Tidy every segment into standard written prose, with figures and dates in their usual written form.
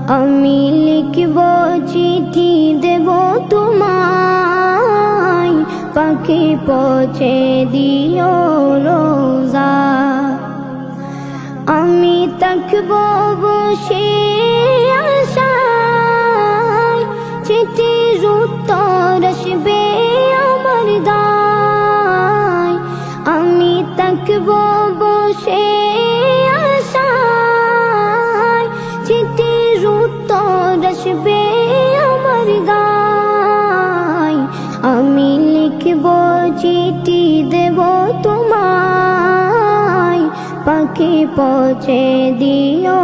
আমি লিখব চিঠি দেব তোমায়, পাখি পৌঁছে দিও রোজা। আমি থাকব বসে আশায়, চিঠির উত্তর আসবে আমার দায়। আমি থাকব বসে আশায়, চিঠির উত্তর আসবে আমার দায়। আমি লিখব চিঠি দেব তোমায়, পাখি পৌঁছে দিও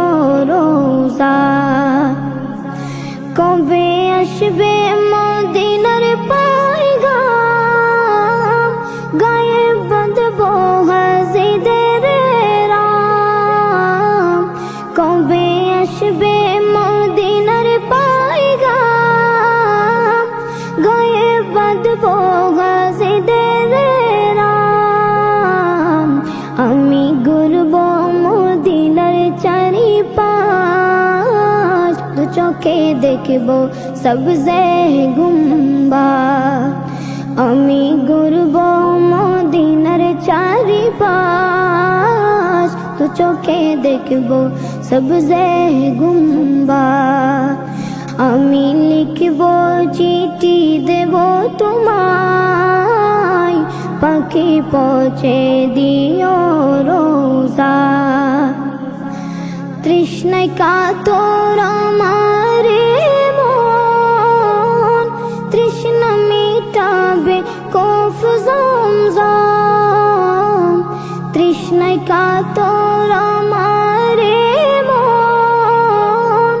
রোজা। কবে আসবে মদিনার পয়গাম, গায়ে বাঁধব হাজিদের রাম। কবে আসবে মদিনার পয়গাম, গায়ে বাঁধব হাজিদের রাম। আমি ঘুরব মদিনার চারিপাশ, দু চোখে দেখব সবজে গুম্বাদ। আমি ঘুরব মদিনার চারিপাশ, দু চোখে দেখব সবজে গুম্বাদ। আমি লিখব চিঠি দেব তোমায়, পাখি পৌঁছে দিও রোজা। তৃষ্ণায় কাতর আমার মন, তৃষ্ণা মিটাবে কফ জমজম। তৃষ্ণায় কাতর আমার মন,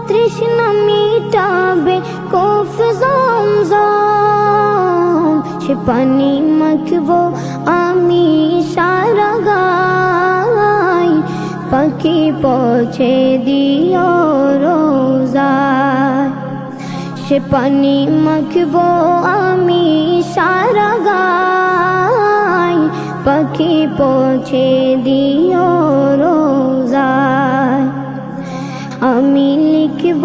তৃষ্ণা মিটাবে কফ জমজম। সে পানি মাখব আমি সারা গায়, পাখি পৌঁছে দিও রোজা। সে পানি মাখব আমি সারা গায়, পাখি পৌঁছে দিও রোজা। আমি লিখব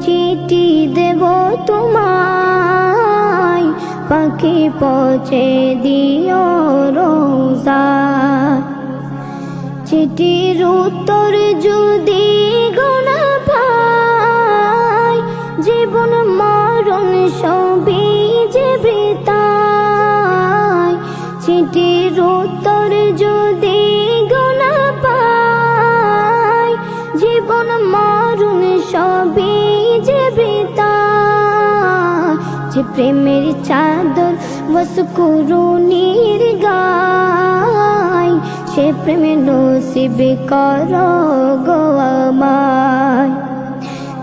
চিঠি দেব তোমায়, পাখি পৌঁছে দিও রোজা। চিঠির উত্তর যদি গোনা পাই, জীবন মরণ সবই যে বৃথায়। চিঠির উত্তর যদি গোনা পাই, জীবন মরণ সবই যে বৃথায়। যে প্রেমের চাদর বস করুণীর গায়, সে প্রেমে নসিব করো গো আমায়।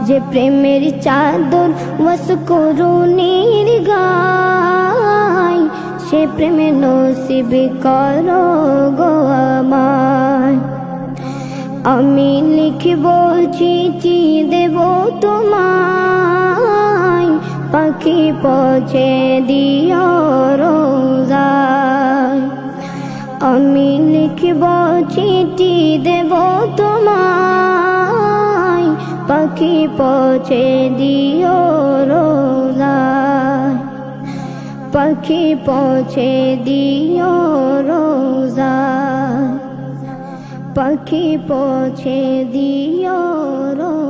যে প্রেমের চাদর বস করুণীর গায়, সে প্রেমে নসিব করো গো আমায়। আমি লিখব চিঠি দেব তোমায়, পাখি পৌঁছে দিও রোজা। আমি লিখব চিঠি দেব তোমায়, পাখি পৌঁছে দিও রোজা। পাখি পৌঁছে দিও রোজা। পাখি পৌঁছে দিও রোজা।